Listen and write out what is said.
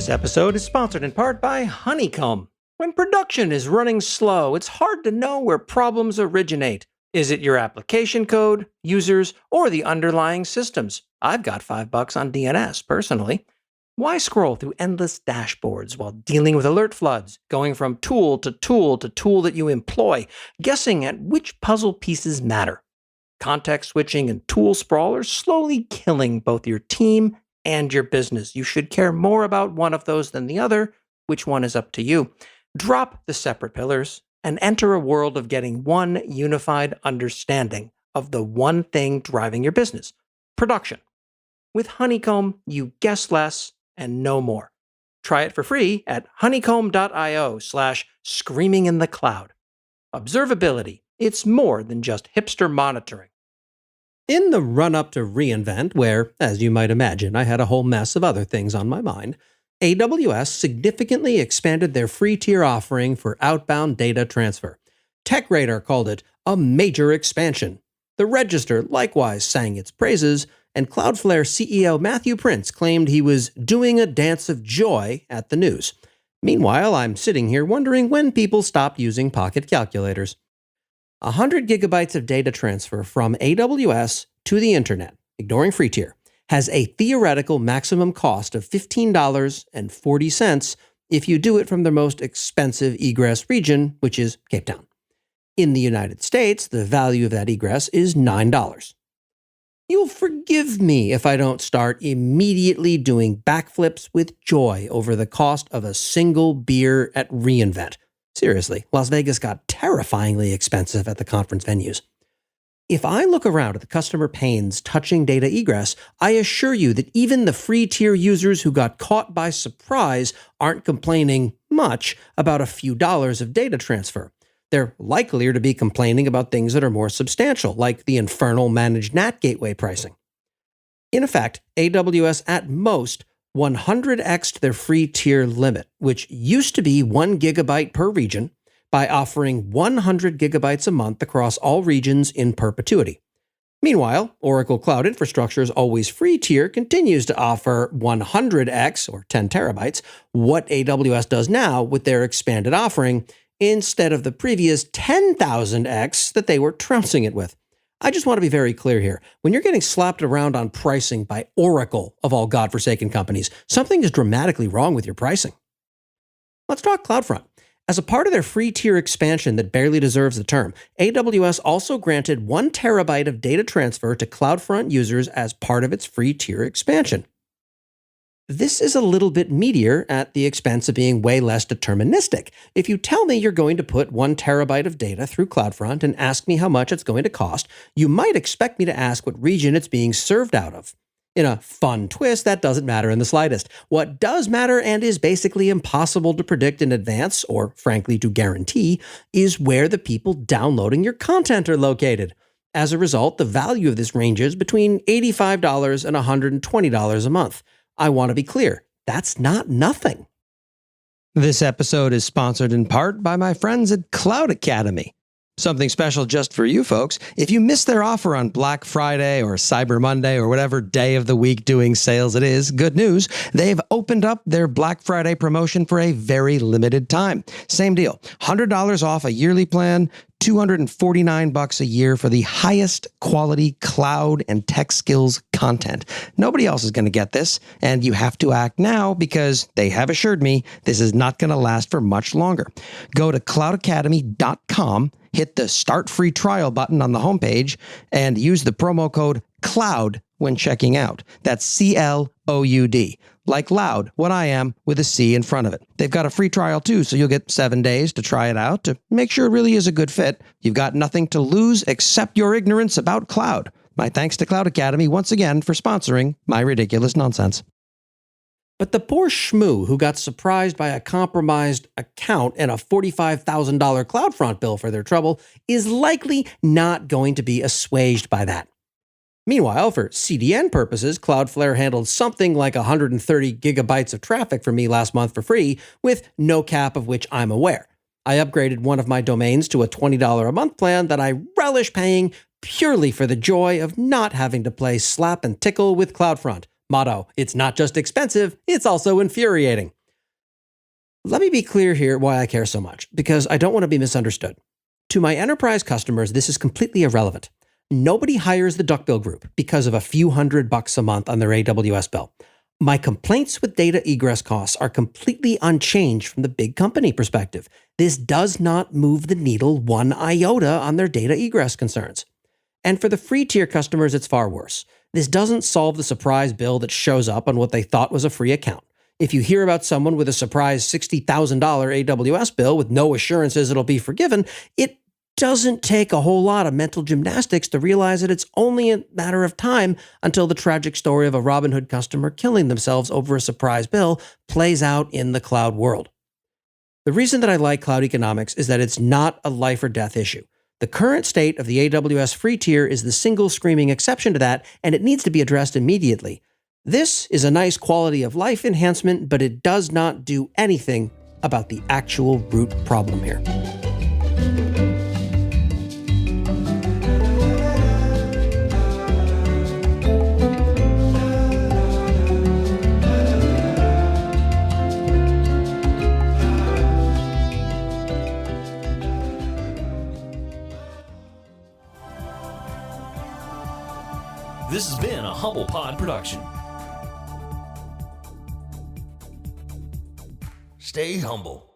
This episode is sponsored in part by Honeycomb. When production is running slow, it's hard to know where problems originate. Is it your application code, users, or the underlying systems? I've got $5 on DNS, personally. Why scroll through endless dashboards while dealing with alert floods, going from tool to tool to tool that you employ, guessing at which puzzle pieces matter? Context switching and tool sprawl are slowly killing both your team and your business. You should care more about one of those than the other. Which one is up to you? Drop the separate pillars and enter a world of getting one unified understanding of the one thing driving your business: production. With Honeycomb, you guess less and know more. Try it for free at honeycomb.io/screaminginthecloud. Observability. It's more than just hipster monitoring. In the run-up to reInvent, where, as you might imagine, I had a whole mess of other things on my mind, AWS significantly expanded their free tier offering for outbound data transfer. TechRadar called it a major expansion. The Register likewise sang its praises, and Cloudflare CEO Matthew Prince claimed he was doing a dance of joy at the news. Meanwhile, I'm sitting here wondering when people stopped using pocket calculators. 100 gigabytes of data transfer from AWS to the internet, ignoring free tier, has a theoretical maximum cost of $15.40 if you do it from the most expensive egress region, which is Cape Town. In the United States, the value of that egress is $9. You'll forgive me if I don't start immediately doing backflips with joy over the cost of a single beer at reInvent. Seriously, Las Vegas got terrifyingly expensive at the conference venues. If I look around at the customer pains touching data egress, I assure you that even the free tier users who got caught by surprise aren't complaining much about a few dollars of data transfer. They're likelier to be complaining about things that are more substantial, like the infernal managed NAT gateway pricing. In effect, AWS at most 100x'd their free tier limit, which used to be 1 gigabyte per region, by offering 100 gigabytes a month across all regions in perpetuity. Meanwhile, Oracle Cloud Infrastructure's always free tier continues to offer 100x, or 10 terabytes, what AWS does now with their expanded offering, instead of the previous 10,000x that they were trouncing it with. I just want to be very clear here. When you're getting slapped around on pricing by Oracle, of all godforsaken companies, something is dramatically wrong with your pricing. Let's talk CloudFront. As a part of their free tier expansion that barely deserves the term, AWS also granted 1 terabyte of data transfer to CloudFront users as part of its free tier expansion. This is a little bit meatier at the expense of being way less deterministic. If you tell me you're going to put 1 terabyte of data through CloudFront and ask me how much it's going to cost, you might expect me to ask what region it's being served out of. In a fun twist, that doesn't matter in the slightest. What does matter, and is basically impossible to predict in advance, or frankly to guarantee, is where the people downloading your content are located. As a result, the value of this ranges between $85 and $120 a month. I want to be clear, that's not nothing. This episode is sponsored in part by my friends at Cloud Academy. Something special just for you folks. If you missed their offer on Black Friday or Cyber Monday or whatever day of the week doing sales it is, good news. They've opened up their Black Friday promotion for a very limited time. Same deal. $100 off a yearly plan, $249 a year for the highest quality cloud and tech skills content. Nobody else is going to get this, and you have to act now because they have assured me this is not going to last for much longer. Go to cloudacademy.com, hit the Start Free Trial button on the homepage, and use the promo code CLOUD when checking out. That's CLOUD. Like loud, what I am, with a C in front of it. They've got a free trial too, so you'll get 7 days to try it out to make sure it really is a good fit. You've got nothing to lose except your ignorance about cloud. My thanks to Cloud Academy once again for sponsoring my ridiculous nonsense. But the poor schmoo who got surprised by a compromised account and a $45,000 CloudFront bill for their trouble is likely not going to be assuaged by that. Meanwhile, for CDN purposes, Cloudflare handled something like 130 gigabytes of traffic for me last month for free, with no cap of which I'm aware. I upgraded one of my domains to a $20 a month plan that I relish paying purely for the joy of not having to play slap and tickle with CloudFront, Motto, it's not just expensive, it's also infuriating. Let me be clear here why I care so much, because I don't want to be misunderstood. To my enterprise customers, this is completely irrelevant. Nobody hires the Duckbill Group because of a few $100 a month on their AWS bill. My complaints with data egress costs are completely unchanged from the big company perspective. This does not move the needle one iota on their data egress concerns. And for the free tier customers, it's far worse. This doesn't solve the surprise bill that shows up on what they thought was a free account. If you hear about someone with a surprise $60,000 AWS bill with no assurances it'll be forgiven, it doesn't take a whole lot of mental gymnastics to realize that it's only a matter of time until the tragic story of a Robinhood customer killing themselves over a surprise bill plays out in the cloud world. The reason that I like cloud economics is that it's not a life or death issue. The current state of the AWS free tier is the single screaming exception to that, and it needs to be addressed immediately. This is a nice quality of life enhancement, but it does not do anything about the actual root problem here. This has been a Humble Pod production. Stay humble.